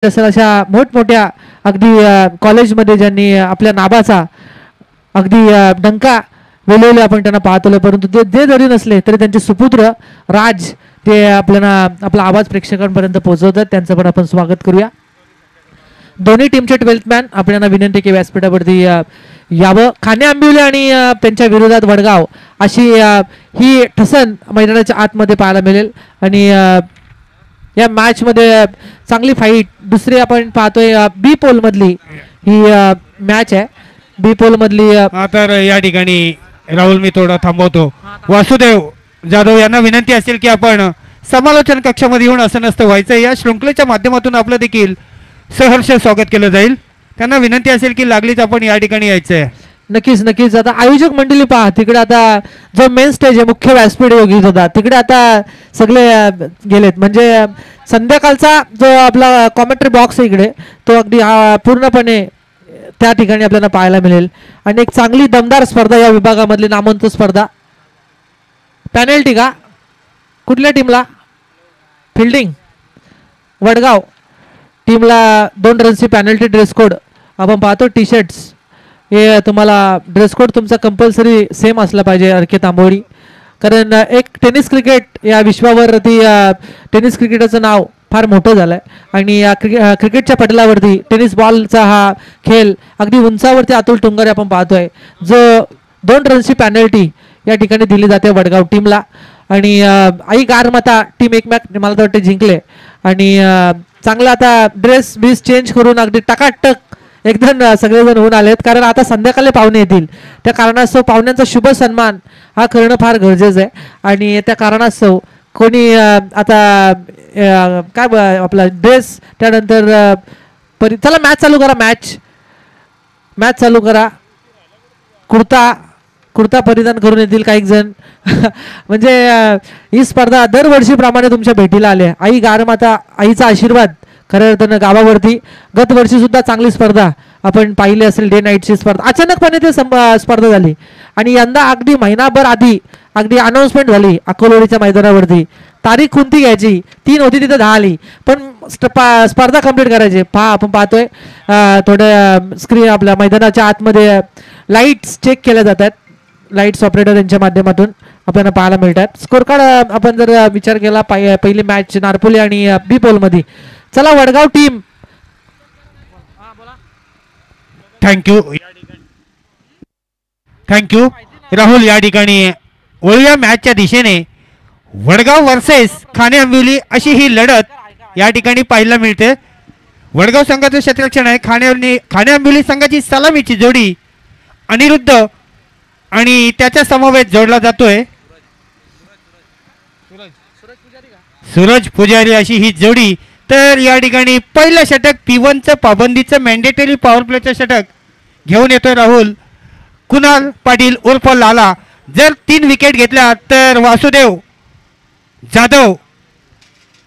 असेल अशा मोठमोठ्या अगदी कॉलेजमध्ये ज्यांनी आपल्या नावाचा अगदी डंका वेलवले आपण त्यांना पाहतो, परंतु ते जरी नसले तरी त्यांचे सुपुत्र राज ते आपल्याला आपला आवाज प्रेक्षकांपर्यंत पोहोचवतात. त्यांचं पण आपण स्वागत करूया. दोन्ही टीमचे 12th मॅन आपल्याला विनंती की व्यासपीठावरती यावं. खाणे आंबिवले आणि त्यांच्या विरोधात वडगाव अशी ही ठसन मैदानाच्या आतमध्ये पाहायला मिळेल आणि या मॅच मध्ये चांगली फाईट दुसरी आपण पाहतोय बी पोल मधली ही मॅच आहे. बी पोल मधली तर या ठिकाणी राहुल मी थोडा थांबवतो. वासुदेव जाधव यांना विनंती असेल की आपण समालोचन कक्षामध्ये येऊन असं नसतं व्हायचं. या शृंखलेच्या माध्यमातून आपलं देखील सहर्ष स्वागत केलं जाईल. त्यांना विनंती असेल की लागलीच आपण या ठिकाणी यायचंय. नक्कीच नक्कीच. आता आयोजक मंडळी पहा तिकडे, आता जो मेन स्टेज आहे मुख्य व्यासपीठ योगित होता तिकडे आता सगळे गेलेत. म्हणजे संध्याकाळचा जो आपला कॉमेंट्री बॉक्स आहे इकडे तो अगदी पूर्णपणे त्या ठिकाणी आपल्याला पाहायला मिळेल. आणि एक चांगली दमदार स्पर्धा या विभागामधली नामवंत स्पर्धा. पेनल्टी का कुठल्या टीमला? फिल्डिंग वडगाव टीमला 2 रनची पेनल्टी. ड्रेस कोड आपण पाहतो टी शर्ट्स हे तुम्हाला ड्रेस कोड तुमचा कंपल्सरी सेम असला पाहिजे अर्के तांबोळी. कारण एक टेनिस क्रिकेट या विश्वावरती टेनिस क्रिकेटचं नाव फार मोठं झालं आहे आणि या क्रिकेटच्या पटलावरती टेनिस बॉलचा हा खेळ अगदी उंचावरती अतुल टुंगारे आपण पाहतोय जो 2 रनची पेनल्टी या ठिकाणी दिली जाते वडगाव टीमला. आणि आई गारमाता टीम एक मॅच मला तर वाटते जिंकले आणि चांगला आता ड्रेस बीस चेंज करून अगदी टकाटक एकदम सगळेजण होऊन आलेत. कारण आता संध्याकाळी पाहुणे येतील त्या कारणास्तव पाहुण्यांचा शुभ सन्मान हा करणं फार गरजेचं आहे. आणि त्या कारणास्तव कोणी आता काय आपला ड्रेस त्यानंतर चला मॅच चालू करा. मॅच चालू करा. कुर्ता परिधान करून येतील काही जण. म्हणजे ही स्पर्धा दरवर्षीप्रमाणे तुमच्या भेटीला आली आहे. आई गारमाता आईचा आशीर्वाद खऱ्या अर्थानं गावावरती. गत वर्षी सुद्धा चांगली स्पर्धा आपण पाहिली असेल. डे नाईटची स्पर्धा अचानकपणे ते स्पर्धा झाली आणि यंदा अगदी महिनाभर आधी अगदी अनाऊन्समेंट झाली अकोलवाडीच्या मैदानावरती. तारीख कोणती घ्यायची 3 होती तिथे 10 आली पण स्पर्धा कंप्लीट करायची. आपण पाहतोय थोड्या स्क्रीन आपल्या मैदानाच्या आतमध्ये लाईट्स चेक केल्या जातात. लाईट्स ऑपरेटर यांच्या माध्यमातून आपल्याला पाहायला मिळतात. स्कोर कार्ड आपण जर विचार केला पहिली मॅच नारपोली आणि बी पोल मध्ये. चला वडगाव टीम थँक्यू राहुल. या ठिकाणी वळूया मॅचच्या दिशेने. वडगाव वर्सेस खाणे आंबिवली अशी ही लढत या ठिकाणी पाहायला मिळते. वडगाव संघाचं क्षेत्ररक्षण आहे. खाणे आंबिवली संघाची सलामीची जोडी अनिरुद्ध आणि त्याच्या समवेत जोडला जातोय सूरज पुजारी अशी ही जोडी. तर या ठिकाणी पहिलं षटक P1चं पाबंदीचं मॅन्डेटरी पॉवर प्लेचं षटक घेऊन येतोय राहुल. कुणाल पाटील उर्फ लाला. जर 3 विकेट घेतल्या तर वासुदेव जाधव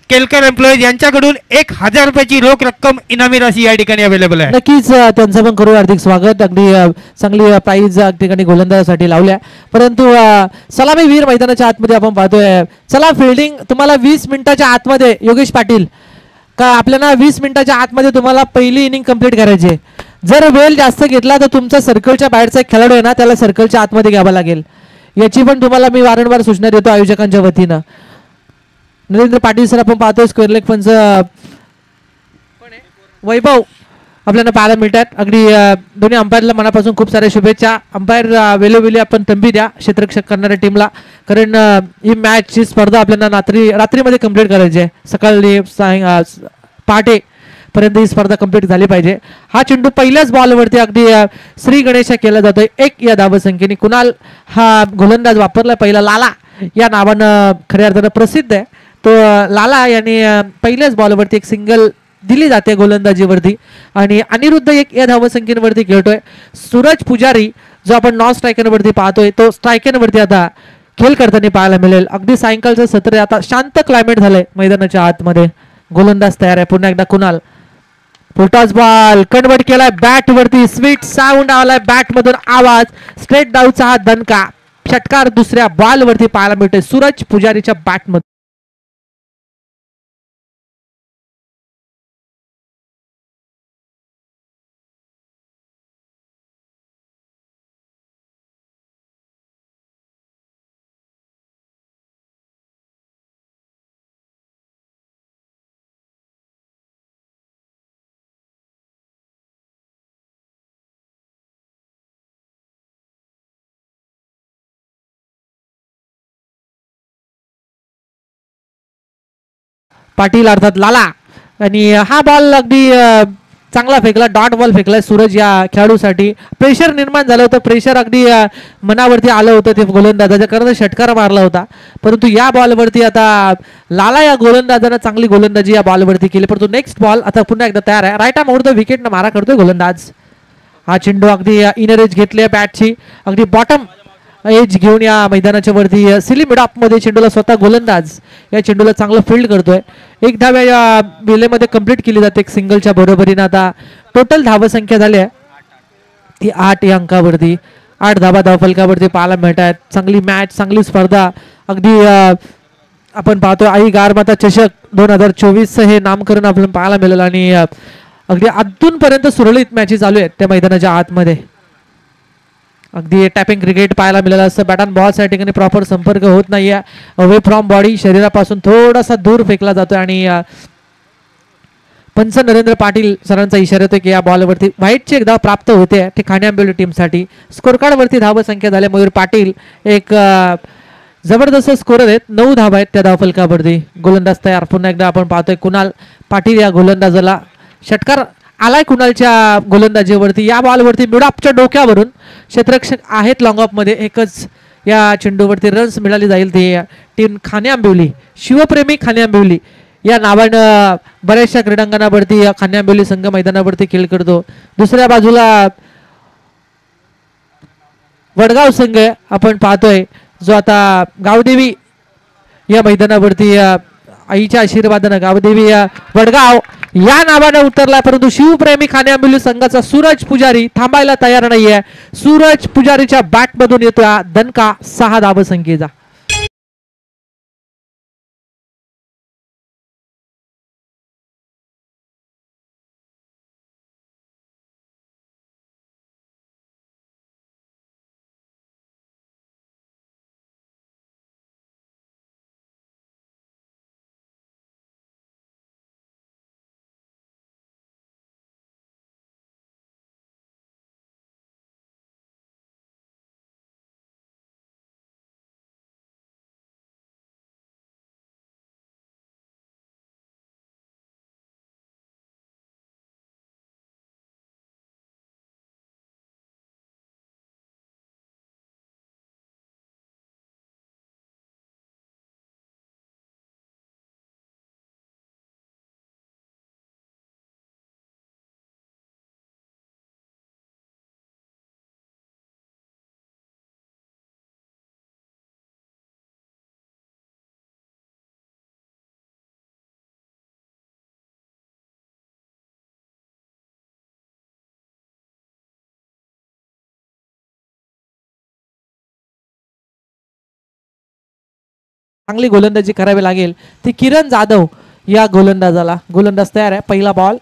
केलकर एम्प्लॉईज यांच्याकडून 1000 रुपयाची रोख रक्कम इनामी राशी या ठिकाणी अवेलेबल आहे. नक्कीच त्यांचं पण करू हार्दिक स्वागत. अगदी चांगली प्राईज ठिकाणी गोलंदाजासाठी लावल्या. परंतु सलामी वीर मैदानाच्या आतमध्ये आपण पाहतोय. चला फिल्डिंग तुम्हाला 20 मिनिटाच्या आतमध्ये योगेश पाटील का आपल्याला 20 मिनिटाच्या आतमध्ये तुम्हाला पहिली इनिंग कंप्लीट करायची. जर वेळ जास्त घेतला तर तुमचा सर्कलच्या बाहेरचा एक खेळाडू आहे ना त्याला सर्कलच्या आतमध्ये घ्यावा लागेल. याची पण तुम्हाला मी वारंवार सूचना देतो आयोजकांच्या वतीनं. नरेंद्र पाटील सर आपण पाहतोय स्क्वेअर लेग पंच वैभव आपल्याला पाहायला मिळतात. अगदी दोन्ही अंपायरला मनापासून खूप साऱ्या शुभेच्छा. अंपायर वेळोवेळी आपण तंबी द्या क्षेत्ररक्षक करणाऱ्या टीमला. कारण ही मॅचची स्पर्धा आपल्याला रात्रीमध्ये कंप्लीट करायची आहे. सकाळी पहाटे पर्यंत ही स्पर्धा कंप्लीट झाली पाहिजे. हा चेंडू पहिल्याच बॉलवरती अगदी श्री गणेशा केला जातोय 1 या धावसंख्येने. कुणाल हा गोलंदाज वापरला पहिला लाला या नावानं खऱ्या अर्थानं प्रसिद्ध आहे. तो लाला यांनी पहिल्याच बॉलवरती एक सिंगल दिली जाते गोलंदाजीवरती आणि अनिरुद्ध 1 या धावसंख्येवरती खेळतोय. सूरज पुजारी जो आपण नॉन स्ट्रायकरवरती पाहतोय तो स्ट्रायकरवरती आता खेळ करताना पाहायला मिळेल. अगदी सायंकाळचं सत्र आता शांत क्लायमेट झालंय मैदानाच्या आतमध्ये. गोलंदाज तयार आहे. पुन्हा एकदा कुणाल फुलटॉस बॉल कन्वर्ट केलाय बॅट वरती. स्वीट साऊंड आलाय बॅट मधून आवाज. स्ट्रेट डाऊचा हा दणका षटकार दुसऱ्या बॉल वरती पाहायला मिळतोय सूरज पुजारीच्या बॅट मध्ये. पाटील अर्थात लाला. आणि हा बॉल अगदी चांगला फेकला, डॉट बॉल फेकलाय सूरज या खेळाडूसाठी. प्रेशर निर्माण झालं होतं, प्रेशर अगदी मनावरती आलं होतं ते गोलंदाजाच्या, कारण षटकार मारला होता. परंतु या बॉलवरती आता लाला या गोलंदाजानं चांगली गोलंदाजी या बॉलवरती केली. परंतु नेक्स्ट बॉल आता पुन्हा एकदा तयार आहे. राईट आर्म ओढतो, विकेटनं मारा करतोय गोलंदाज. हा चेंडू अगदी इनर एज घेतली बॅटची, अगदी बॉटम एज घेऊन या मैदानाच्या वरती सिली मिड ऑफ मध्ये चेंडूला स्वतः गोलंदाज या चेंडूला चांगलं फील्ड करतोय. एक धाव या बेलेमध्ये कंप्लीट केली जाते एक सिंगलच्या बरोबरीनं. आता टोटल धावसंख्या झाली आहे ती 8 या अंकावरती. 8 धावा धावफलकावरती पाहायला मिळत आहेत. चांगली मॅच, चांगली स्पर्धा. अगदी आपण पाहतो आई गारमाता चषक 2024 हे नामकरण आपल्याला पाहायला मिळालं. आणि अगदी अजूनपर्यंत सुरळीत मॅचेस चालू आहेत त्या मैदानाच्या आतमध्ये. अगदी टॅपिंग क्रिकेट पाहायला मिळालं असतं. बॅट अँड बॉल ठिकाणी प्रॉपर संपर्क होत नाहीये. अवे फ्रॉम बॉडी, शरीरापासून थोडासा दूर फेकला जातोय. आणि पंच नरेंद्र पाटील सरांचा इशारा होता की या बॉलवरती व्हाईटची एक धाव प्राप्त होते ते खाणे आंबिवली टीमसाठी. स्कोर कार्डवरती धावसंख्या झाल्या मयूर पाटील एक जबरदस्त स्कोरर आहेत. 9 धावा आहेत त्या धावफलकावरती. गोलंदाज तयार. पुन्हा एकदा आपण पाहतोय कुणाल पाटील या गोलंदाजाला षटकार आलाय कुणालच्या गोलंदाजीवरती. या बॉलवरती मिडऑफच्या डोक्यावरून क्षेत्ररक्षक आहेत लॉंग ऑफ मध्ये. एकच या चेंडूवरती रन्स मिळाली जाईल. ती टीम खाणे आंबिवली, शिवप्रेमी खाणे आंबिवली या नावानं बऱ्याचशा क्रीडांगणावरती खाणे आंबिवली संघ मैदानावरती खेळ करतो. दुसऱ्या बाजूला वडगाव संघ आपण पाहतोय जो आता गावदेवी या मैदानावरती आईच्या आशीर्वादानं गावदेवी वडगाव या नावानं उतरला. परंतु शिवप्रेमी खाणे आंबिवली संघाचा सूरज पुजारी थांबायला तयार नाहीये. सूरज पुजारीच्या बॅट मधून येतोय दणका 6 धावसंख्येचा. चांगली गोलंदाजी करावी लागेल ती किरण जाधव या गोलंदाजाला. गोलंदाज तयार आहे. पहिला बॉल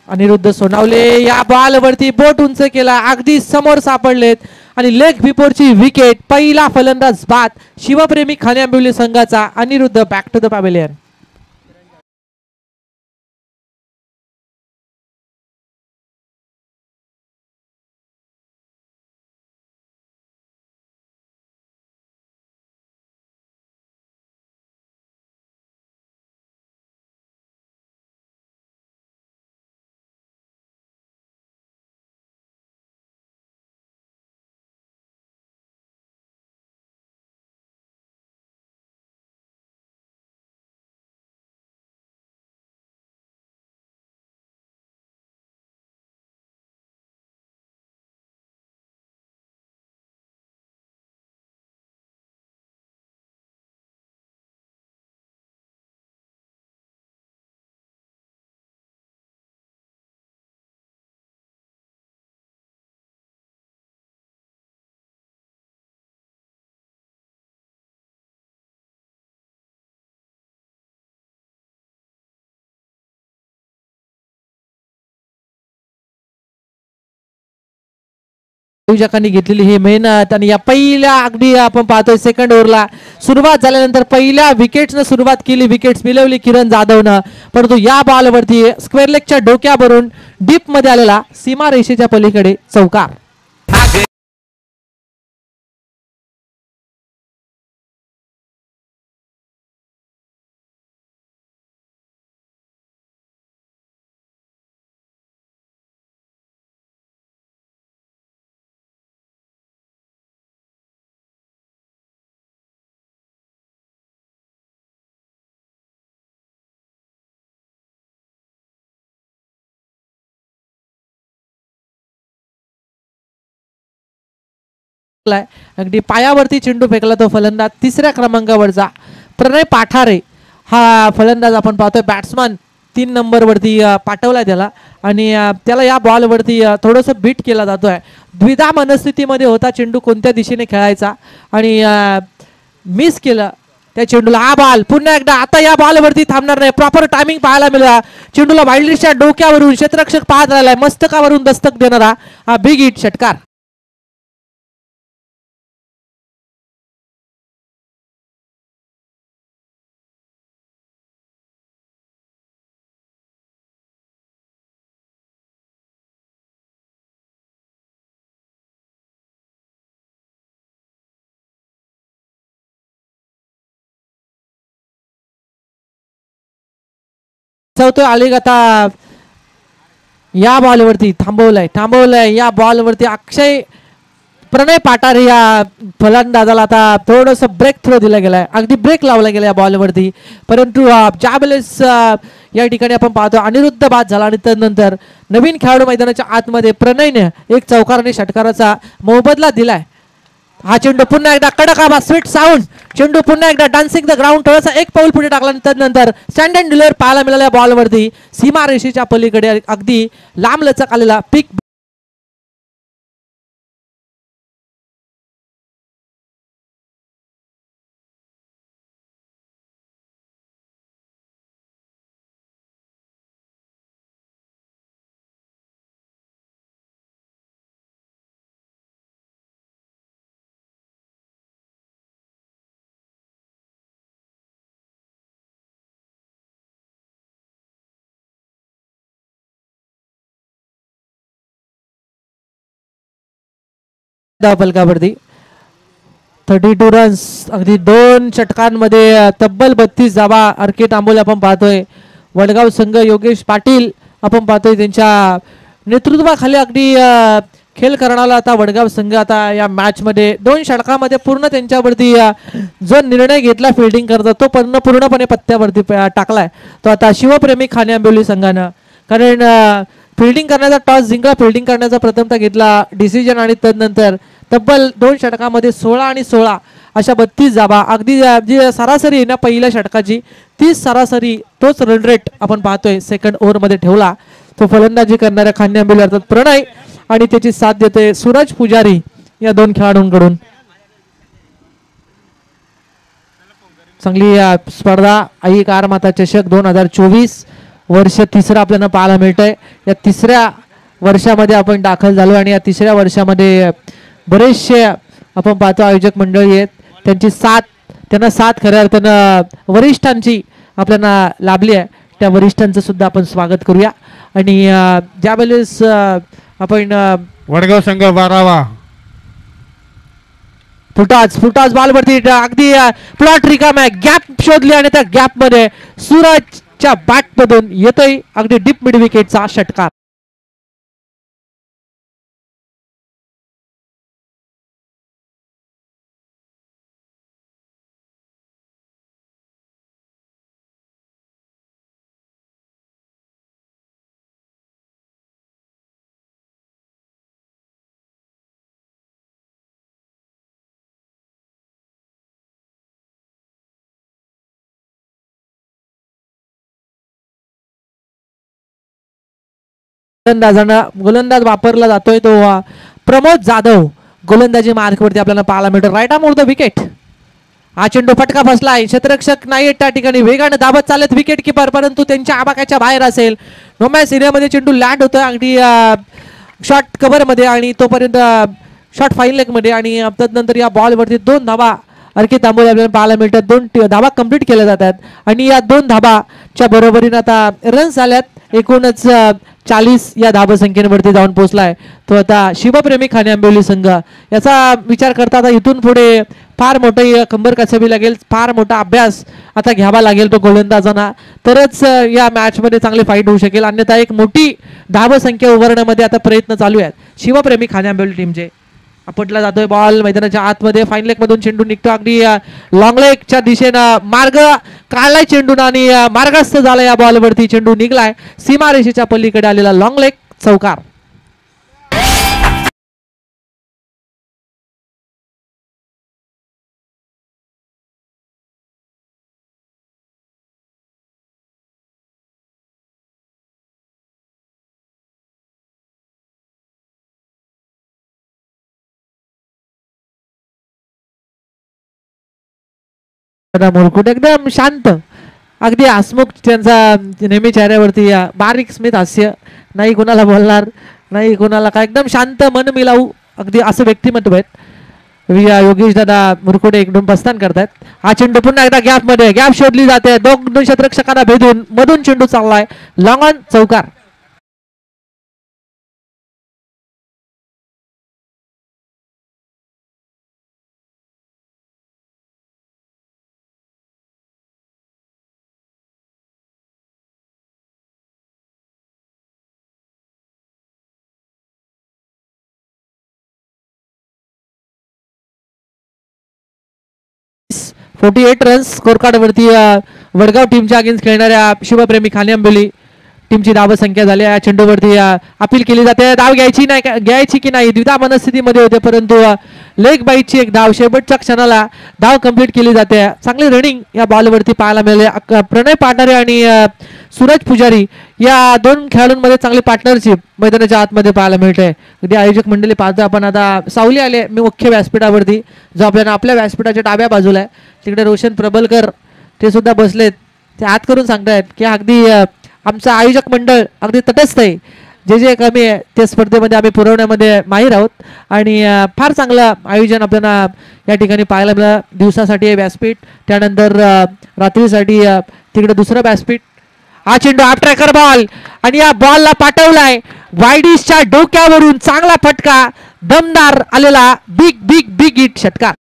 अनिरुद्ध सोनावले या बॉल वरती बोट उंच केला, अगदी समोर सापडलेत आणि लेग बिफोरची विकेट. पहिला फलंदाज बाद शिवप्रेमी खाणे आंबिवली संघाचा Aniruddh. Back to the pavilion. आयोजकांनी घेतलेली ही मेहनत आणि या पहिल्या अगदी आपण पाहतोय सेकंड ओव्हरला सुरुवात झाल्यानंतर पहिल्या विकेट्सनं सुरुवात केली. विकेट्स मिळवली किरण जाधवनं. परंतु या बॉलवरती स्क्वेअर लेगच्या डोक्यावरून डीप मध्ये आलेला सीमा रेषेच्या पलीकडे चौकार. अगदी पायावरती चेंडू फेकला तो फलंदाज तिसऱ्या क्रमांकावरचा प्रणय पाठारे हा फलंदाज आपण पाहतोय बॅट्समन 3 नंबरवरती पाठवलाय त्याला आणि त्याला या बॉलवरती थोडंसं बीट केला जातोय. द्विधा मनस्थितीमध्ये होता चेंडू कोणत्या दिशेने खेळायचा आणि मिस केलं त्या चेंडूला. हा बॉल पुन्हा एकदा आता या बॉलवरती थांबणार नाही. प्रॉपर टायमिंग पाहायला मिळाला. चेंडूला वाईल्डच्या डोक्यावरून क्षेत्ररक्षक पाहत राहिलाय. मस्तकावरून दस्तक देणारा हा बिग हिट षटकार. आली आता या बॉलवरती थांबवलंय या बॉलवरती अक्षय प्रणय पाठारे या फलंदाजाला आता थोडंसं ब्रेक थ्रो दिला गेलाय. अगदी ब्रेक लावला गेला या बॉलवरती. परंतु ज्या वेळेस या ठिकाणी आपण पाहतो अनिरुद्ध बाद झाला आणि त्यानंतर नवीन खेळाडू मैदानाच्या आतमध्ये प्रणयने एक चौकार षटकाराचा मोबदला दिलाय. हा चेंडू पुन्हा एकदा कडक आवाज स्वीट साऊंड चेंडू पुन्हा एकदा डान्सिंग द ग्राउंड थोडासा एक पाऊल पुढे टाकला आणि त्यानंतर स्टँड अँड डिलिव्हर पाहायला मिळाल्या बॉलवरती सीमा रेषेच्या पलीकडे अगदी लांब लचक आलेला पिक फलकावरती 32 रन्स अगदी 2 षटकांमध्ये तब्बल 32 धावा अर्के तांबोले आपण पाहतोय. वडगाव संघ योगेश पाटील आपण पाहतोय त्यांच्या नेतृत्वाखाली अगदी खेळ करणारा आता वडगाव संघ आता या मॅच मध्ये 2 षटकामध्ये पूर्ण त्यांच्यावरती जो निर्णय घेतला फिल्डिंग करता तो पूर्णपणे पत्त्यावरती टाकलाय तो आता शिवप्रेमी खाने आंबिवली संघानं. कारण फिल्डिंग करण्याचा टॉस जिंकला. फिल्डिंग करण्याचा प्रथमतः घेतला डिसिजन आणि त्यानंतर तब्बल 2 षटकामध्ये 16 आणि 16 अशा 32 धावा अगदी जी सरासरी आहे ना पहिल्या षटकाची 30 सरासरी तोच रन रेट आपण पाहतोय सेकंड ओव्हरमध्ये ठेवला. तो फलंदाजी करणाऱ्या खाने आंबिवली अर्थात प्रणय आणि त्याची साथ देते सूरज पुजारी या 2 खेळाडूंकडून. चांगली स्पर्धा आई कार माता चषक 2024 वर्ष तिसरं आपल्याला पाहायला मिळतंय. या तिसऱ्या वर्षामध्ये आपण दाखल झालो आणि या तिसऱ्या वर्षामध्ये बरेचसे आपण पाहतो आयोजक मंडळी आहेत त्यांना साथ खऱ्या अर्थानं वरिष्ठांची आपल्याला लाभली आहे. त्या वरिष्ठांचं सुद्धा आपण स्वागत करूया. आणि ज्या वेळेस आपण वडगाव संघ 12वा फुटाच बॉलवरती अगदी प्लॉट रिकाम आहे. गॅप शोधली आणि त्या गॅप मध्ये सूरजच्या बॅट मधून येतोय अगदी डीप मिड विकेटचा षटकार. गोलंदाज वापरला जातोय तो प्रमोद जाधव गोलंदाजी मार्कवरती आपल्याला पाहायला मिळतो. Right arm over the wicket. हा चेंडू फटका बसलाय. क्षेत्ररक्षक नाही त्या ठिकाणी वेगाने धावत चालत विकेट किपर परंतु त्यांच्या आबाक्याच्या बाहेर असेल. नोमॅच एरियामध्ये चेंडू लँड होतोय अगदी शॉर्ट कव्हर मध्ये आणि तोपर्यंत शॉर्ट फाईन लेग मध्ये आणि त्यानंतर या बॉलवरती 2 धावा अर्के तांबोले आपल्याला पाहायला मिळतात. 2 धावा कंप्लीट केल्या जातात आणि या 2 धाबाच्या बरोबरीने आता रन्स झाल्यात. एकूणच 40 या धावसंख्येवरती जाऊन पोहोचलाय तो आता शिवप्रेमी खाने आंबिवली संघ. याचा विचार करता आता इथून पुढे फार मोठी कंबर कसावी लागेल. फार मोठा अभ्यास आता घ्यावा लागेल तो गोलंदाजांना तरच या मॅच मध्ये चांगली फाईट होऊ शकेल. अन्यथा एक मोठी धावसंख्या उभारण्यामध्ये आता प्रयत्न चालू आहेत शिवप्रेमी खाने आंबिवली टीमचे. आपटला जातोय बॉल मैदानाच्या आतमध्ये फाईन लेग मधून चेंडू निघतो अगदी लॉंग लेगच्या दिशेनं मार्ग काढलाय चेंडून आणि मार्गस्थ झाला या बॉलवरती चेंडू निघलाय सीमारेषेच्या पलीकडे आलेला लॉंग लेग चौकार. दादा मुरकुटे एकदम शांत, अगदी हसमुख त्यांचा नेहमी चेहऱ्यावरती बारीक स्मित हास्य, नाही कोणाला बोलणार नाही कोणाला काय, एकदम शांत मन मिलावू अगदी असं व्यक्तिमत्व आहेत योगेश दादा मुरकुटे इकडून प्रस्थान करतायत. हा चेंडू पुन्हा एकदा गॅपमध्ये, गॅप शोधली जाते, दोन क्षेत्ररक्षकांना भेदून मधून चेंडू चाललाय लॉंग ऑन चौकार. .48 रन्स स्कोर कार्ड वरती वडगाव टीमच्या अगेन्स्ट खेळणाऱ्या शिवप्रेमी खाली आंबोली टीमची धाव संख्या झाली. या चेंडूवरती अपील केली जाते, धाव घ्यायची की नाही द्विधा मनस्थितीमध्ये होते, परंतु लेग बाईटची एक धाव शेवटच्या क्षणाला धाव कंप्लीट केली जाते. चांगली रनिंग या बॉलवरती पाहायला मिळाले. प्रणय पाटणारे आणि सूरज पुजारी या दोन खेळाडूंमध्ये चांगली पार्टनरशिप मैदानाच्या आतमध्ये पाहायला मिळते. अगदी आयोजक मंडळी पाहतो आपण. आता सावली आले मी मुख्य व्यासपीठावरती, जो आपल्याला आपल्या व्यासपीठाच्या डाव्या बाजूला आहे. तिकडे रोशन प्रबलकर ते सुद्धा बसलेत, ते हात करून सांगतायत की अगदी आमचं आयोजक मंडळ अगदी तटस्थ आहे, जे कमी आहे ते स्पर्धेमध्ये आम्ही पुरवण्यामध्ये माहीर आहोत आणि फार चांगलं आयोजन आपल्याला या ठिकाणी पाहायला मिळालं. दिवसासाठी व्यासपीठ, त्यानंतर रात्रीसाठी तिकडे दुसरं व्यासपीठ. हा चेंडू आप ट्रॅकर बॉल आणि या बॉलला पाठवलाय वायडिसच्या डोक्यावरून, चांगला फटका दमदार आलेला, बिग बिग बिग हिट षटकार.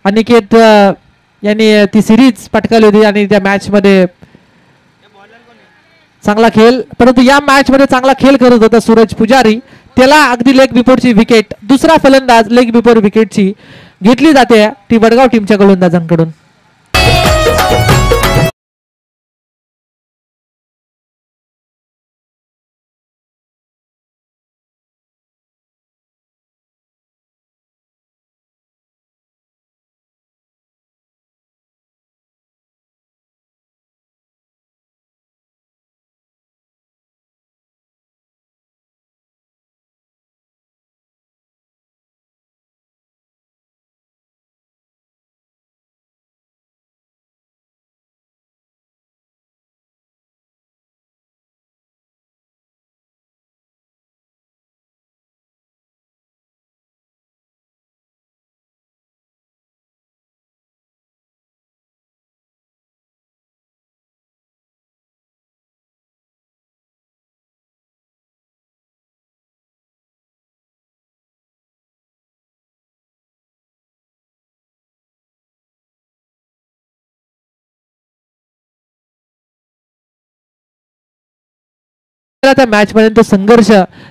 अनिकेत यांनी ती सिरीज पटकावली होती आणि त्या मॅच मध्ये चांगला खेळ, परंतु या मॅच मध्ये चांगला खेळ करत होता सूरज पुजारी, त्याला अगदी लेग बिफोरची विकेट, दुसरा फलंदाज लेग बिफोर विकेटची घेतली जाते ती वडगाव टीमच्या गोलंदाजांकडून. त्या मॅच मध्ये तो संघर्ष,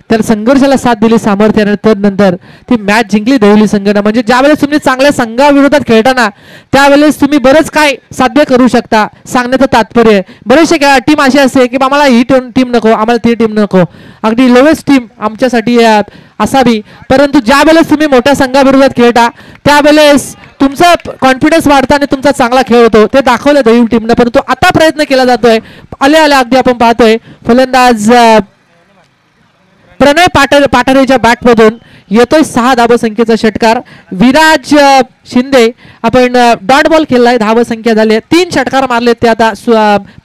त्या संघर्षाला साथ दिली सामर्थ्याने, त्यानंतर ती मॅच जिंकली देवली संघाने. म्हणजे ज्यावेळेस तुम्ही चांगल्या संघाविरोधात खेळताना त्यावेळेस तुम्ही बरंच काय साध्य करू शकता, सांगण्याचं तात्पर्य. बरेचसे टीम अशी असते की आम्हाला ही टीम नको, आम्हाला ती टीम नको, अगदी लोवेस्ट टीम आमच्यासाठी असावी, परंतु ज्या वेळेस तुम्ही मोठ्या संघाविरोधात खेळता त्यावेळेस तुमचा कॉन्फिडन्स वाढतं आणि तुमचा चांगला खेळ होतो ते दाखवलं दैव टीमनं. परंतु आता प्रयत्न केला जातोय, आले अगदी आपण पाहतोय फलंदाज प्रणय पाठारेच्या बॅटमधून येतोय 6 धावसंख्येचा षटकार. विराज शिंदे आपण डॉट बॉल खेळलाय, धावसंख्या झाली 3 षटकार मारलेत ते आता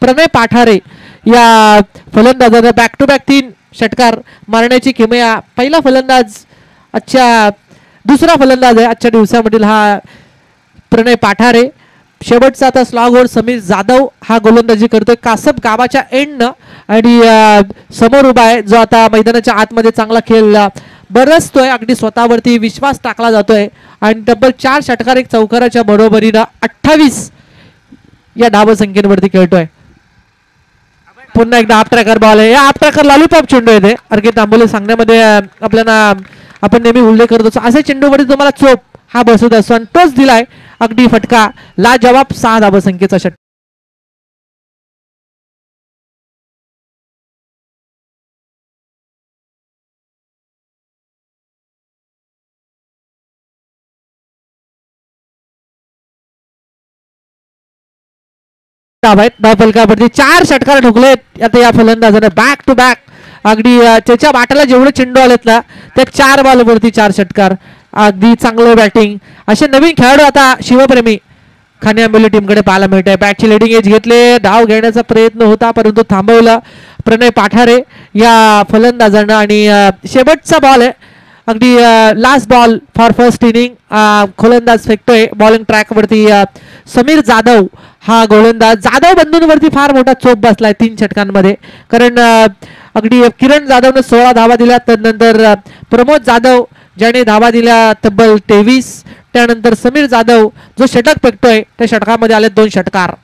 प्रणय पाठारे या फलंदाजाने बॅक टू बॅक 3 षटकार मारण्याची किमया. पहिला फलंदाज दुसरा फलंदाज आहे आजच्या दिवसामधील हा प्रणय पाठारे. शेवटचा आता स्लॉगवर समीर जाधव हा गोलंदाजी करतोय कासप गावाच्या एंडनं आणि समोर उभा आहे जो आता मैदानाच्या आतमध्ये चांगला खेळ बरसतोय, अगदी स्वतःवरती विश्वास टाकला जातोय आणि तब्बल 4 षटकार 1 चौकाराच्या बरोबरीनं 28 या धावसंख्येवरती खेळतोय. पुन्हा एकदा हाफ ट्रॅकर बॉल आहे, या हाफ ट्रॅकर लॉलीपॉप चेंडू येते अर्घित तांबोले सांगण्यामध्ये आपल्याला आपण नेहमी उल्लेख करत असतो. असे चेंडूवरती तुम्हाला चोप हा बसत असतो आणि तोच दिलाय अगदी फटका. लाजवाब 6 धावसंख्येचा षटकार. धाव फलकावरती 4 षटकार ठोकलेत आता या फलंदाजाने बॅक टू बॅक. अगदी त्याच्या वाट्याला जेवढे चेंडू आलेत ना त्या 4 बॉलवरती 4 षटकार. अगदी चांगलं बॅटिंग. असे नवीन खेळाडू आता शिवप्रेमी खाने आंबोली टीमकडे पाहायला मिळत आहे. बॅटची लिडिंग एज घेतले, धाव घेण्याचा प्रयत्न होता परंतु थांबवला प्रणय पाठारे या फलंदाजानं आणि शेवटचा बॉल आहे अगदी last ball for first inning. गोलंदाज फेकतोय बॉलिंग ट्रॅक वरती समीर जाधव हा गोलंदाज. जाधव बंधूंवरती फार मोठा चोप बसलाय 3 षटकांमध्ये, कारण अगदी किरण जाधवने 16 धावा दिल्या, त्यानंतर प्रमोद जाधव ज्याने धावा दिल्या तब्बल 23, त्यानंतर समीर जाधव जो षटक फेकतोय त्या षटकामध्ये आले 2 षटकार.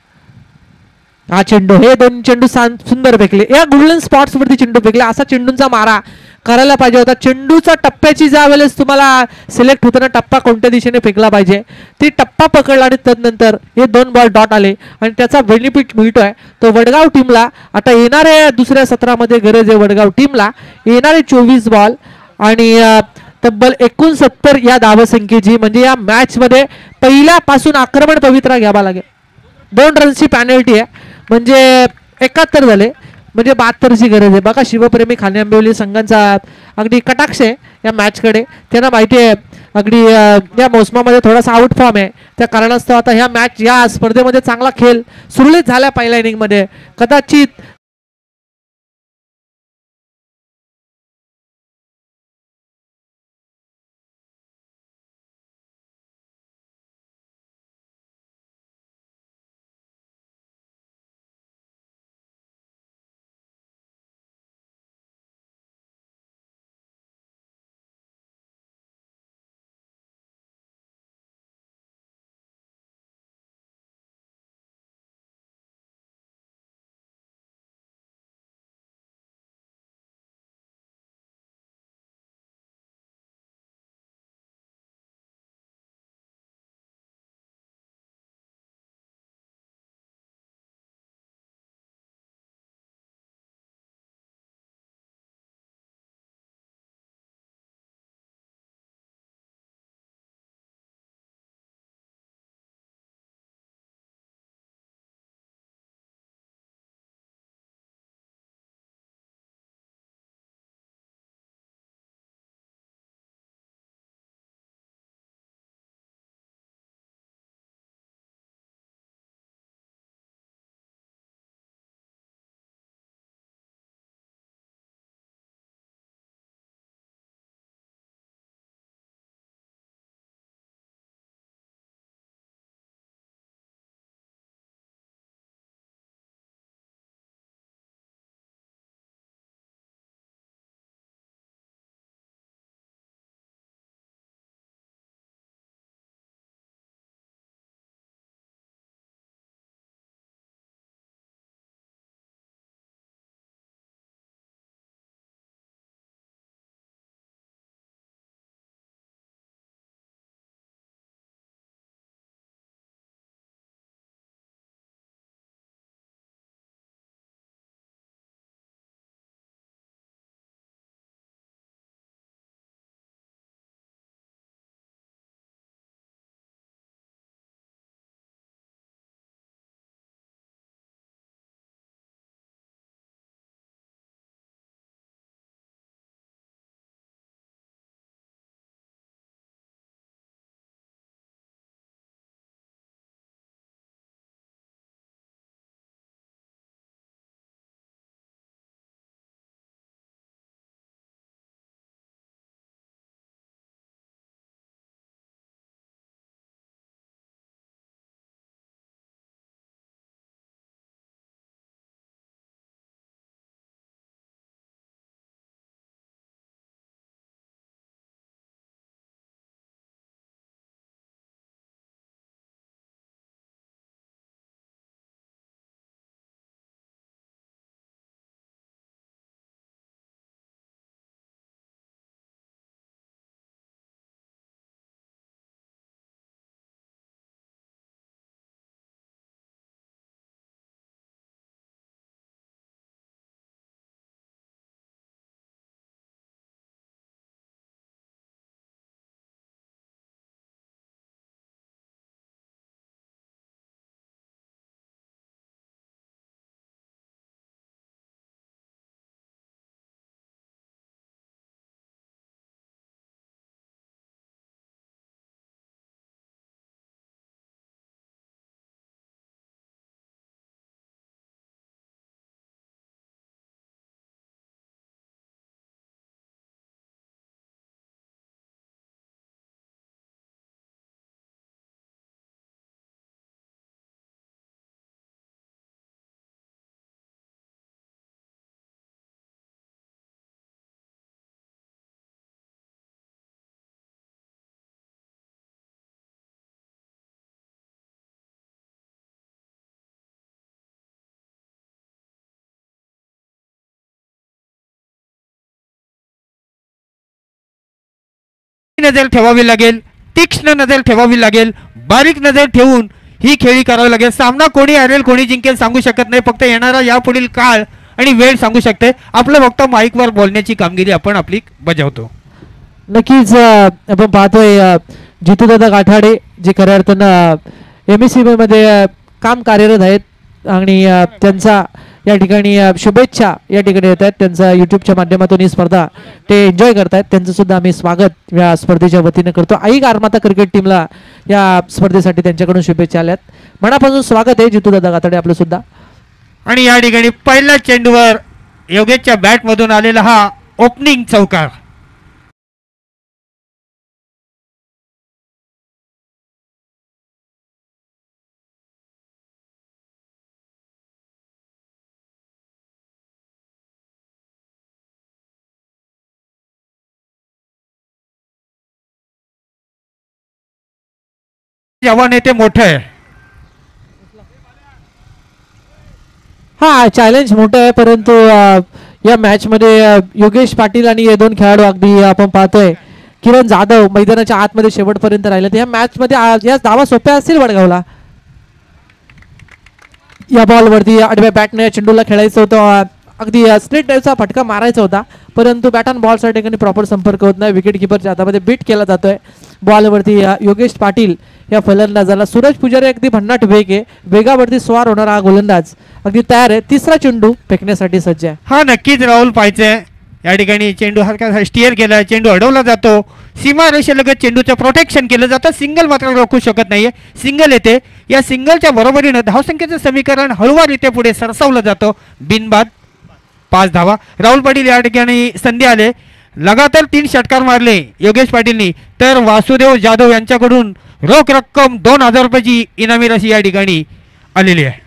हा चेंडू, हे 2 चेंडू सुंदर फेकले, या गोल्डन स्पॉट्स वरती चेंडू फेकले. असा चेंडूंचा मारा करायला पाहिजे होता. चेंडूचा टप्प्याची ज्या वेळेस तुम्हाला सिलेक्ट होताना टप्पा कोणत्या दिशेने फेकला पाहिजे ती टप्पा पकडला आणि त्यानंतर हे 2 बॉल डॉट आले आणि त्याचा बेनिफिट मिळतोय तो वडगाव टीमला. आता येणाऱ्या दुसऱ्या सत्रामध्ये गरज आहे वडगाव टीमला. येणारे 24 बॉल आणि तब्बल 69 या धावसंख्येची, म्हणजे या मॅच मध्ये पहिल्यापासून आक्रमण पवित्रा घ्यावा लागेल. 2 रन्सची पॅनल्टी आहे म्हणजे 71 झाले, म्हणजे 72ची गरज आहे. बघा शिवप्रेमी खाने आंबिवली संघांचा अगदी कटाक्ष आहे या मॅचकडे. त्यांना माहिती आहे अगदी या मोसमामध्ये थोडासा आउट फॉर्म आहे, त्या कारणास्तव आता ह्या मॅच या स्पर्धेमध्ये चांगला खेळ सुरळीत झाला पहिल्या इनिंगमध्ये. कदाचित नजर ठेवावी लागेल, तीक्ष्ण नजर ठेवावी लागेल, बारीक नजर ठेवून ही खेळी करावी लागेल. सामना कोणी हरेल कोणी जिंकेल सांगू शकत नाही, फक्त येणारा यापुढील काळ आणि वेळ सांगू शकते. आपलं फक्त माईकवर बोलण्याची कामगिरी आपण आपली बजावतो. नक्कीच आपण पाहतोय जितूदादा गाठाडे जे खऱ्या अर्थानं MSCB मध्ये काम कार्यरत आहेत आणि त्यांचा या ठिकाणी शुभेच्छा या ठिकाणी येत आहेत. त्यांचा यूट्यूबच्या माध्यमातून ही स्पर्धा ते एन्जॉय करतायत. त्यांचं सुद्धा आम्ही स्वागत या स्पर्धेच्या वतीने करतो. आई गारमाता क्रिकेट टीमला या स्पर्धेसाठी त्यांच्याकडून शुभेच्छा आल्यात. मनापासून स्वागत आहे जितूदादा गाठाडे आपलं सुद्धा. आणि या ठिकाणी पहिल्या चेंडूवर योगेशच्या बॅटमधून आलेला हा ओपनिंग चौकार. जवान आहे ते मोठं आहे. हा चॅलेंज मोठं आहे, परंतु या मॅच मध्ये योगेश पाटील आणि हे दोन खेळाडू अगदी आपण पाहतोय किरण जाधव मैदानाच्या आतमध्ये शेवटपर्यंत राहिले. या मॅच मध्ये या धावा सोप्या असतील वडगावला. या बॉलवरती आडव्या बॅटने चेंडूला खेळायचं होतं, अगदी स्ट्रेट ड्राईव्हचा फटका मारायचा होता, परंतु बॅट अँड बॉलच्या ठिकाणी प्रॉपर संपर्क होत नाही. विकेट किपरच्या हातामध्ये बीट केला जातोय. बॉलवरती योगेश पाटील या फलंदाजाला सूरज पुजारी अगदी भन्नाट वेग आहे, वेगावरती स्वार होणारा हा गोलंदाज अगदी तयार आहे. तिसरा चेंडू फेकण्यासाठी सज्ज आहे. हा नक्कीच राहुल पाहायचंय. या ठिकाणी चेंडू हलका स्टिअर केला, चेंडू अडवला जातो, सीमा रेषेलगत चेंडूचं प्रोटेक्शन केलं जातं. सिंगल मात्र रोखू शकत नाहीये, सिंगल येते. या सिंगलच्या बरोबरीनं धावसंख्येचं समीकरण हळूवारीते पुढे सरसावलं जातं. बिनबाद 5 धावा. राहुल पाटील या ठिकाणी संधी आले, लगातार 3 षटकार मारले योगेश पाटीलनी, तर वासुदेव जाधव यांच्याकडून रोख रक्कम 2000 रुपयाची इनामी राशी या ठिकाणी आलेली आहे.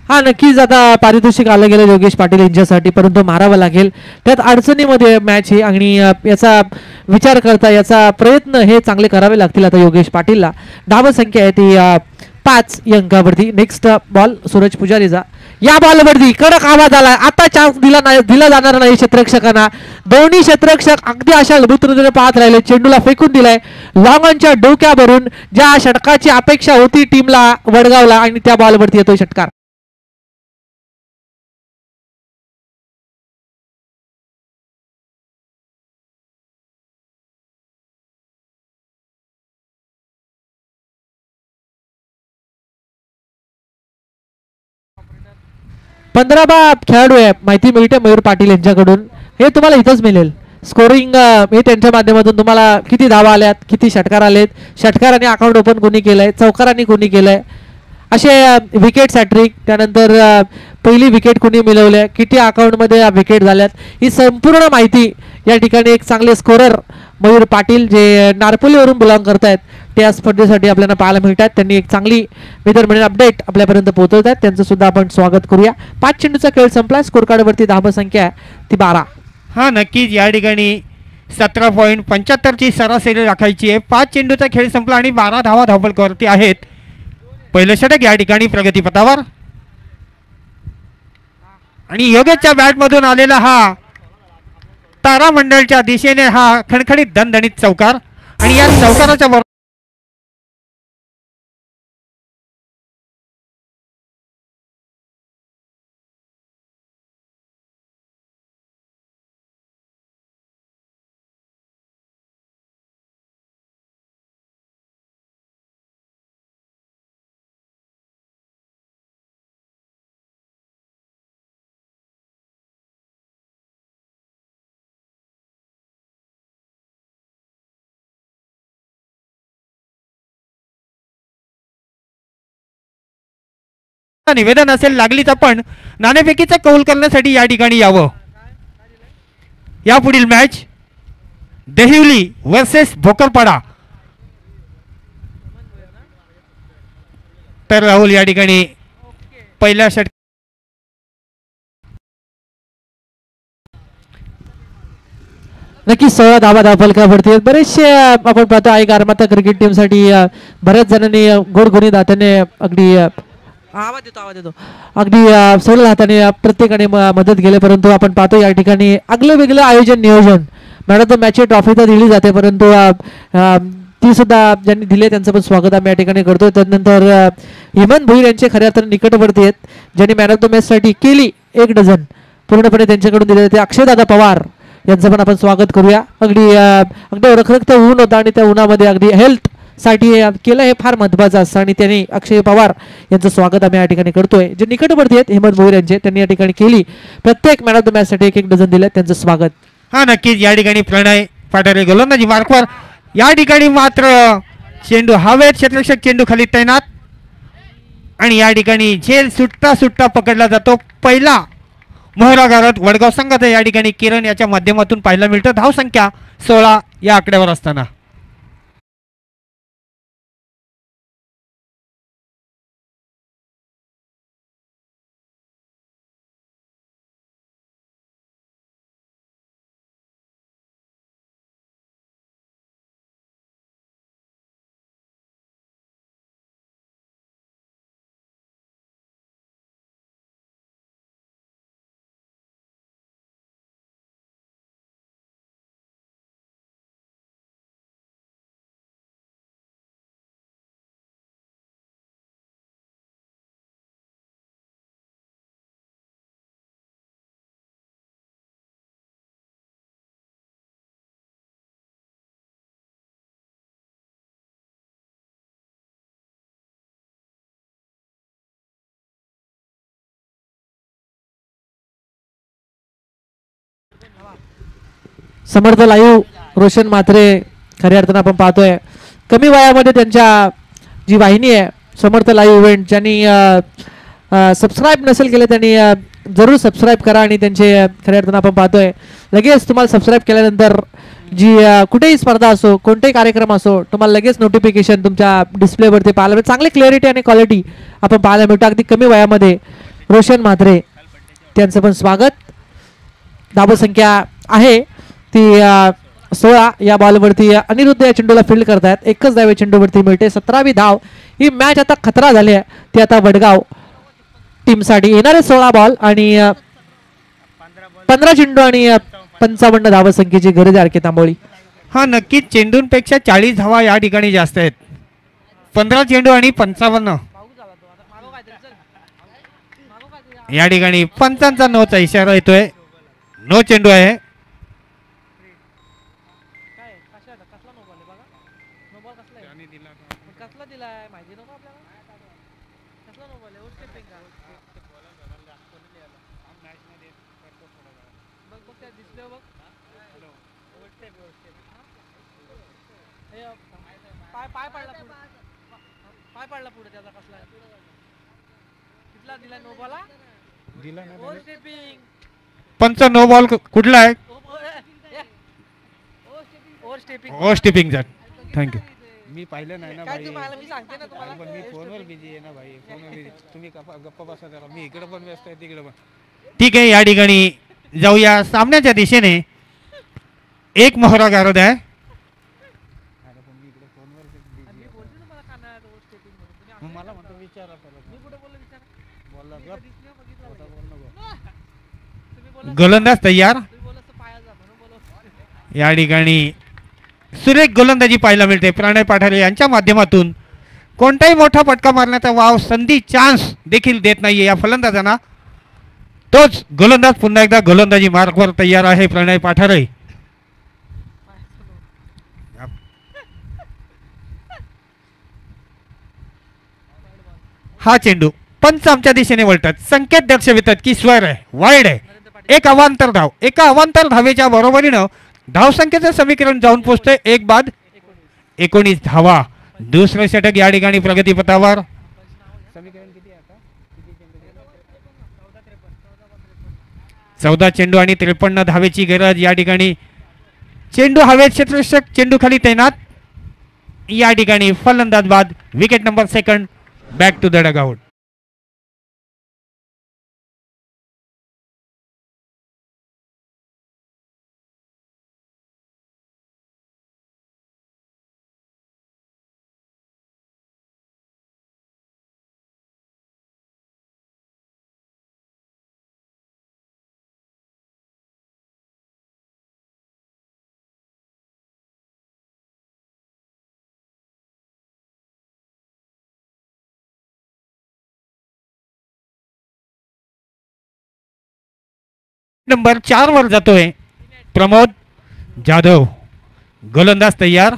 हा नक्कीच आता पारितोषिक आलं गेलं योगेश पाटील यांच्यासाठी, परंतु मारावं लागेल. त्यात अडचणीमध्ये मॅच ही आणि याचा विचार करता याचा प्रयत्न हे चांगले करावे लागतील आता योगेश पाटीलला. धावसंख्या आहे ती 5 या अंकावरती. नेक्स्ट बॉल सूरज पुजारीचा. या बॉलवरती कडक आवाज आला. आता चान्स दिला जाणार नाही क्षेत्ररक्षकांना. दोन्ही क्षेत्ररक्षक अगदी अशा लबुतरीने पाहत राहिले. चेंडूला फेकून दिलाय लॉंगॉनच्या डोक्यावरून. ज्या षटकाची अपेक्षा होती टीमला वडगावला आणि त्या बॉलवरती येतोय षटकार. पंधरावा खेळाडू आहे माहिती मिळते मयूर पाटील यांच्याकडून. हे तुम्हाला इथंच मिळेल. स्कोरिंग हे त्यांच्या माध्यमातून तुम्हाला किती धावा आल्यात, किती षटकार आलेत, षटकाराने अकाउंट ओपन कोणी केलंय, चौकारांनी कोणी केलंय, असे विकेट हॅट्रिक, त्यानंतर पहिली विकेट कोणी मिळवल्या, किती अकाउंटमध्ये विकेट झाल्यात, ही संपूर्ण माहिती या ठिकाणी एक चांगले स्कोरर मयूर पाटील जे नारपोलीवरून बिलॉंग करतायत त्या स्पर्धेसाठी आपल्याला पाहायला मिळतात. त्यांनी एक चांगली मित्रमंडळ अपडेट आपल्यापर्यंत पोहोचवत आहेत. त्यांचं सुद्धा आपण स्वागत करूया. 5 चेंडूचा खेळ संपला. स्कोर कार्डवरती धावसंख्या ती 12. हा नक्कीच या ठिकाणी 17.75 ची सरासरी राखायची आहे. 5 चेंडूचा खेळ संपला आणि 12 धावा धावफलकावरती आहेत. पहिलं षटक या ठिकाणी प्रगतीपथावर आणि योगेशच्या बॅटमधून आलेला हा तारामंडळच्या दिशेने हा खणखणीत दणदणीत चौकार आणि या चौकाराच्या बरोबर निवेदन असेल लागलीच आपण नाणेफेकीचा कौल करण्यासाठी या ठिकाणी यावं. यापुढील मॅच देहिवली वर्सेस भोकरपाडा. तर राहुल या ठिकाणी पहिल्या षटक नक्की 16 धावा धावफलकावरती. बरेचसे आपण पाहतो आई गारमाता क्रिकेट टीमसाठी बऱ्याच जणांनी गोडगुणी दात्याने अगदी आवाज येतो अगदी सौल हाताने प्रत्येकाने मदत केली, परंतु आपण पाहतो या ठिकाणी आगलं वेगळं आयोजन नियोजन मॅन ऑफ द मॅचची ट्रॉफी तर दिली जाते, परंतु ती सुद्धा ज्यांनी दिली आहे त्यांचं पण स्वागत आम्ही या ठिकाणी करतोय. त्यानंतर हेमंत भोईर यांचे खऱ्या अर्थाने निकटवर्ती आहेत, ज्यांनी मॅन ऑफ द मॅचसाठी केली 1 डझन पूर्णपणे त्यांच्याकडून दिले जाते. अक्षयदादा पवार यांचं पण आपण स्वागत करूया. अगदी रखरखतं ऊन होतं आणि त्या उन्हामध्ये अगदी हेल्थ साठी केलं हे फार महत्त्वाचं असतं आणि त्यांनी अक्षय पवार यांचं स्वागत आम्ही या ठिकाणी करतोय. जे निकटवर्ती आहेत हेमंत भोईर यांचे, त्यांनी या ठिकाणी केली प्रत्येक मॅन ऑफ द मॅचसाठी 1 डझन दिले, त्यांचं स्वागत. हा नक्कीच या ठिकाणी प्रणय पाठारे गोलंदाजी मार्कवर. या ठिकाणी मात्र चेंडू हवेत, क्षेत्ररक्षक चेंडू खाली तैनात आणि या ठिकाणी झेल सुटता सुटता पकडला जातो. पहिला मोहरा गारत वडगाव संघाचा या ठिकाणी किरण याच्या माध्यमातून पाहायला मिळतं. धावसंख्या 16 या आकड्यावर असताना समर्थ लाईव्ह रोशन म्हात्रे खऱ्या अर्थानं आपण पाहतोय. कमी वयामध्ये त्यांच्या जी वाहिनी आहे समर्थ लाईव्ह इव्हेंट, ज्यांनी सबस्क्राईब नसेल केलं त्यांनी जरूर सबस्क्राईब करा आणि त्यांचे खऱ्या अर्थानं आपण पाहतोय लगेच तुम्हाला सबस्क्राईब केल्यानंतर जी कुठेही स्पर्धा असो, कोणतेही कार्यक्रम असो, तुम्हाला लगेच नोटिफिकेशन तुमच्या डिस्प्लेवरती पाहायला मिळेल. चांगली क्लॅरिटी आणि क्वालिटी आपण पाहायला मिळतं. अगदी कमी वयामध्ये रोशन म्हात्रे त्यांचं पण स्वागत. धावसंख्या आहे ती 16. या बॉलवरती अनिरुद्ध या चेंडूला फील्ड करतायत. एकच धाव चेंडूवरती मिळते. 17वी धाव. ही मॅच आता खतरा झाली आहे ती आता वडगाव टीमसाठी. येणारे 16 बॉल आणि 15 चेंडू आणि 55 धावसंख्येची गरज आहे तांबोळी. हा नक्कीच चेंडूंपेक्षा 40 धावा या ठिकाणी जास्त आहेत. 15 चेंडू आणि 55 या ठिकाणी पंचांचा नोचा इशारा येतोय. नो चेंडू आहे. पंच नो बॉल कुठला आहे? ओ स्टेपिंग थँक्यू. मी पाहिलं नाही ना भाई, पण मी फोनवर बिझी आहे ना भाई, फोनवर बिझी. तुम्ही गप्पा बसा जरा, मी इकडे पण व्यस्त आहे तिकडे पण. ठीक आहे या ठिकाणी जाऊया सामन्याच्या दिशेने. एक मोहरा गारद आहे. मला म्हणतो विचारा गोलंदाज तयार. या ठिकाणी सुरेख गोलंदाजी पाहायला मिळते प्रणय पाठारे यांच्या माध्यमातून. कोणताही मोठा फटका मारण्याचा वाव, संधी, चान्स देखील देत नाहीये या फलंदाजांना. तोच गोलंदाज पुन्हा एकदा गोलंदाजी मार्कवर तयार आहे प्रणय पाठारे. हा चेंडू पंच आमच्या दिशेने वळतात, संकेत दर्शवितात की स्वर आहे, वाईड आहे. एक अवांतर धाव. एका अवांतर धावेच्या बरोबरीनं धावसंख्येचं समीकरण जाऊन पोहोचतंय 1 बाद 19 धावा. दुसरं षटक या ठिकाणी प्रगतीपथावर. 14 चेंडू आणि 53 धावेची गरज या ठिकाणी. चेंडू हवेत, क्षेत्ररक्षक चेंडू खाली तैनात. या ठिकाणी फलंदाज बाद. Wicket number 2 back to the dugout. Number 4 वर जातोय प्रमोद जाधव. गोलंदाज तयार.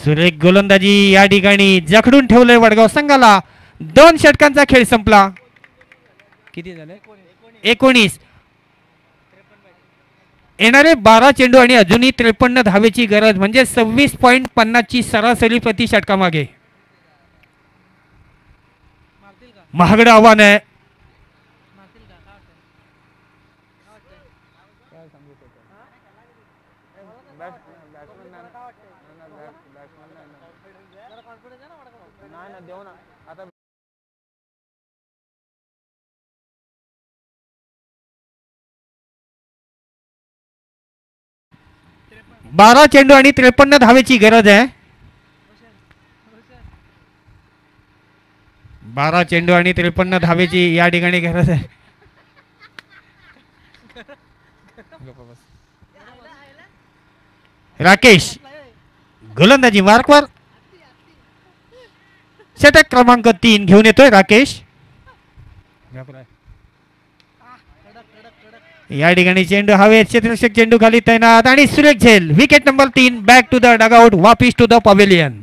सुरेख गोलंदाजी या ठिकाणी जखडून ठेवलंय वडगाव संघाला. 2 षटकांचा खेळ संपला. किती झाले? 19. येणारे 12 चेंडू आणि अजूनही 53 धावेची गरज म्हणजे 26.50 ची सरासरी प्रति षटकामागे. महागडं आव्हान आहे. आता 12 चेंडू आणि 53 धावेची गरज आहे. 12 चेंडू आणि 53 धावेची या ठिकाणी गरज आहे. राकेश गोलंदाजी मार्कवर. षटक क्रमांक 3 घेऊन येतोय राकेश. या ठिकाणी चेंडू हवेत. क्षेत्ररक्षक चेंडू खाली तैनात आणि सुरेख झेल. Wicket number 3. Back to the dugout. वापिस टू द पवेलियन.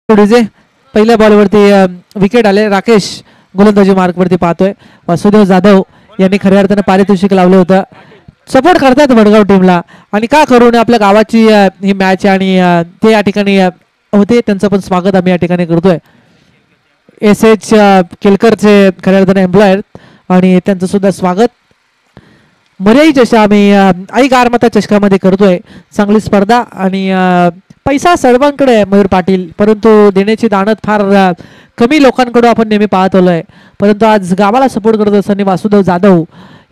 जे पहिल्या बॉलवरती विकेट आले. राकेश गोलंदाजी मार्कवरती पाहतोय. वासुदेव जाधव यांनी खऱ्या अर्थानं पारितोषिक लावलं होतं. सपोर्ट करतात वडगाव टीमला आणि का करू नये. आपल्या गावाची ही मॅच आणि ते या ठिकाणी होते. त्यांचं पण स्वागत आम्ही या ठिकाणी करतोय. SH केलकरचे खऱ्या अर्थाने एम्प्लॉयर आणि त्यांचं सुद्धा स्वागत. मर्याई चषक आम्ही आई गारमाता चषकामध्ये करतोय. चांगली स्पर्धा आणि पैसा सर्वांकडे आहे मयूर पाटील, परंतु देण्याची दानत फार कमी लोकांकडून आपण नेहमी पाहत आलोय. परंतु आज गावाला सपोर्ट करत असताना वासुदेव जाधव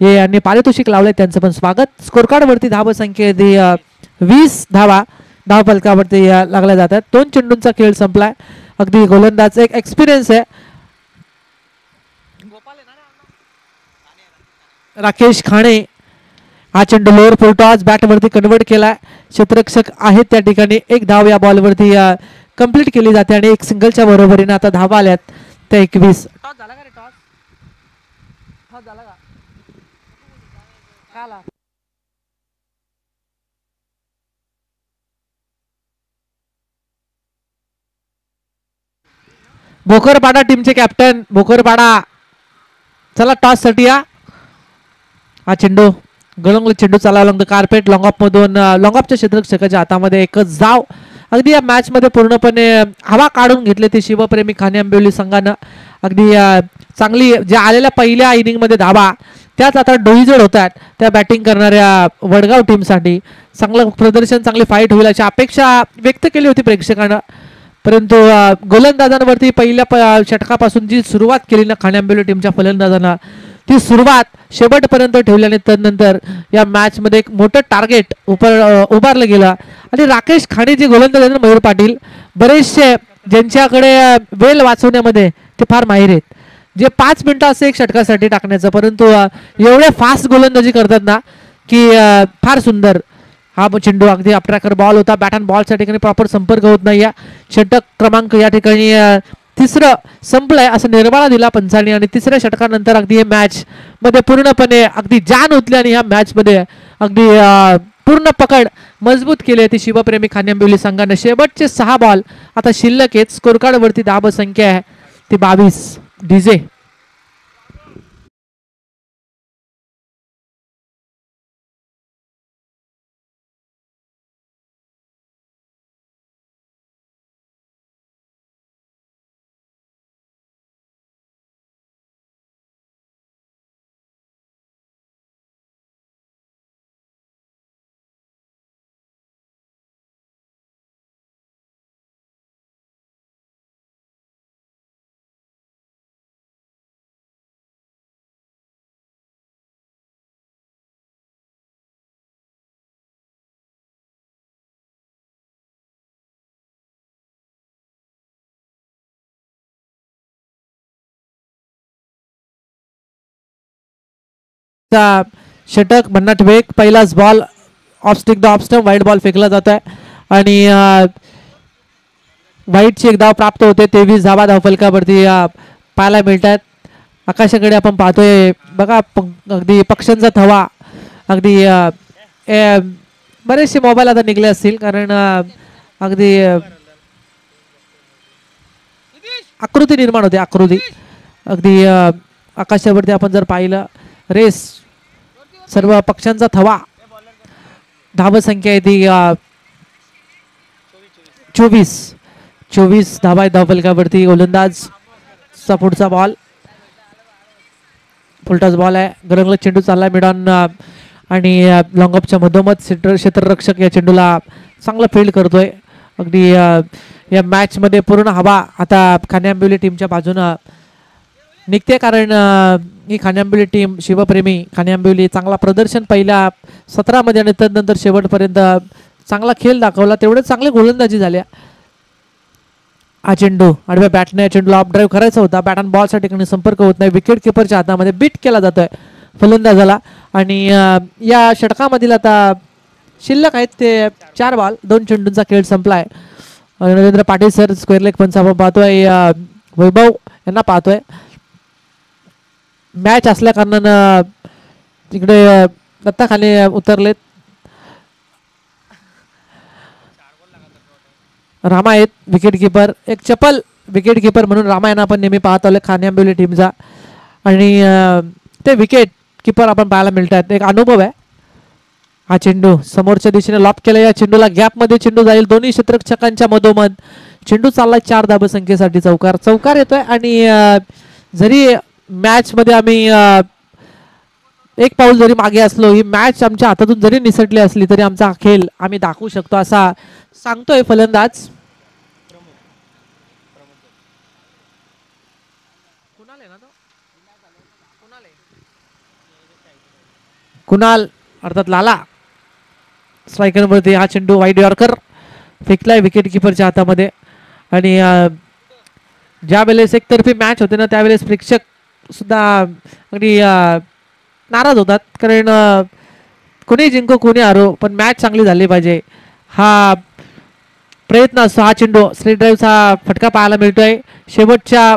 हे यांनी पारितोषिक लावले. त्यांचं पण स्वागत. स्कोर कार्डवरती धाव संख्या 20 धावा धाव फलकावरती लागल्या जातात. 2 चेंडूंचा खेळ संपलाय. अगदी गोलंदाज एक एक्सपिरियन्स आहे. राकेश खाणे हा चेंडू लोअर फुलटॉस बॅटवरती कन्वर्ट केलाय. क्षेत्ररक्षक आहेत त्या ठिकाणी. एक धाव या बॉलवरती कंप्लीट केली जाते आणि एक सिंगलच्या बरोबरीने आता धावा आल्यात त्या 21. टॉस झाला का रे? टॉस झाला का? काला भोकरपाडा टीमचे कॅप्टन भोकरपाडा. चला टॉस साठी या. हा चेंडू गळंगला चेंडू चालावा लागतो. कार्पेट लॉंगऑफ मधून लॉंगऑफच्या क्षेत्ररक्षकाच्या हातामध्ये एकच धाव. अगदी या मॅच मध्ये पूर्णपणे हवा काढून घेतले ते शिवप्रेमी खाणे आंबिवली संघानं. अगदी चांगली ज्या आलेल्या पहिल्या इनिंग मध्ये धावा त्याच आता डोईजड होतात त्या बॅटिंग करणाऱ्या वडगाव टीमसाठी. चांगलं प्रदर्शन चांगली फाईट होईल अशी अपेक्षा व्यक्त केली होती प्रेक्षकांना. परंतु गोलंदाजांवरती पहिल्या षटकापासून जी सुरुवात केली ना खाणे आंबिवली टीमच्या फलंदाजांना ती सुरुवात शेवटपर्यंत ठेवल्याने त्यानंतर या मॅच मध्ये एक मोठं टार्गेट उभारलं गेलं आणि राकेश खाणे जे गोलंदाज मयूर पाटील बरेचसे ज्यांच्याकडे वेळ वाचवण्यामध्ये ते फार माहिर आहेत. जे 5 मिनिटं असं एक षटकासाठी टाकण्याचं, परंतु एवढे फास्ट गोलंदाजी करतात ना की फार सुंदर. हा चेंडू अगदी अपट्रॅकर बॉल होता. बॅट अँड बॉलच्या ठिकाणी प्रॉपर संपर्क होत नाही. षटक क्रमांक या ठिकाणी 3रं संपलंय असं निर्वाळा दिला पंचांनी आणि 3ऱ्या षटकानंतर अगदी हे मॅच मध्ये पूर्णपणे अगदी जान होतली आणि ह्या मॅच मध्ये अगदी पूर्ण पकड मजबूत केली ती शिवप्रेमी खाणे आंबिवली संघाने. शेवटचे 6 बॉल आता शिल्लक आहेत. स्कोर कार्ड वरती धाव संख्या आहे ती 22. डीजे चा षटक भन्नाट वेग, पहिलाच ball of stick the off stump, वाईट बॉल फेकला जात आहे आणि वाईटची एक धाव प्राप्त होते. 23 धावा धावफलकावरती पाहायला मिळत आहेत. आकाशाकडे आपण पाहतोय बघा, अगदी पक्ष्यांचा थवा, अगदी बरेचसे मोबाईल आता निघले असतील, कारण अगदी आकृती निर्माण होते, आकृती अगदी आकाशावरती आपण जर पाहिलं, रेस, सर्व पक्ष्यांचा थवा. धावसंख्या आहे ती 24 धावा आहेत धावफलकावरती. गोलंदाज पुढचा बॉल, फुलटॉस बॉल आहे. गरंगलत चेंडू चालला मिडॉन आणि लॉंगअपच्या मधोमध क्षेत्ररक्षक या चेंडूला चांगलं फील्ड करतोय. अगदी या मॅच मध्ये पूर्ण हवा आता खाण्याबिवली टीमच्या बाजूनं निघते, कारण ही खाण्याबिवली टीम, शिवप्रेमी खाण्याबिवली, चांगला प्रदर्शन पहिल्या 17 मध्ये आणि तदनंतर शेवटपर्यंत चांगला खेळ दाखवला, तेवढे चांगले गोलंदाजी झाल्या. हा चेंडू आडव्या बॅटने चेंडूला ऑफ ड्राईव्ह करायचा होता, बॅट आणि बॉलच्या ठिकाणी संपर्क होत नाही, विकेट किपरच्या हातामध्ये बीट केला जातोय फलंदाजाला. आणि या षटकामधील आता शिल्लक आहेत ते 4 बॉल, 2 चेंडूंचा खेळ संपलाय. Narendra Patil sir square leg punch आपण पाहतोय, वैभव यांना पाहतोय. मॅच असल्या कारणानं तिकडे दत्ता खाली उतरलेत, रामा आहेत विकेट किपर, एक चपल विकेट किपर म्हणून रामा यांना आपण नेहमी पाहत आलो खाण्याबिवली टीमचा. आणि ते विकेट किपर आपण पाहायला मिळतात, एक अनुभव आहे. हा चेंडू समोरच्या दिशेने लॉप केला, या चेंडूला गॅपमध्ये चेंडू जाईल, दोन्ही क्षेत्ररक्षकांच्या मधोमध चेंडू चाललाय 4 धावसंख्येसाठी. चौकार येतोय. आणि जरी मॅच मध्ये आम्ही एक पाऊल जरी मागे असलो, ही मॅच आमच्या हातातून जरी निसटली असली तरी आमचा खेळ आम्ही दाखवू शकतो, असा सांगतोय फलंदाज. कुणाल अर्थात लाला स्ट्रायकरवरती हा चेंडू वाईड यॉर्कर फेकलाय विकेट किपरच्या हातामध्ये. आणि ज्या वेळेस एकतर्फी मॅच होते ना, त्यावेळेस प्रेक्षक सुद्धा अगदी नाराज होतात, कारण कोणी जिंको कोणी हारो, पण मॅच चांगली झाली पाहिजे हा प्रयत्न असतो. हा चेंडू स्ट्रेट ड्राईव्हचा फटका पाहायला मिळतोय शेवटच्या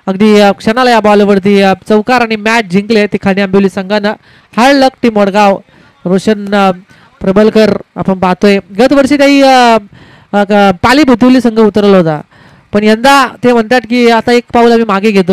अगदी क्षणाला. या बॉलवरती चौकार आणि मॅच जिंकले ती खाण्याबिवली संघानं. हार्ड लक टीम वडगाव. रोशन प्रबलकर आपण पाहतोय, गत वर्षी काही पाली भुतवली संघ उतरला होता, पण यंदा ते म्हणतात की आता एक पाऊल आम्ही मागे घेतो.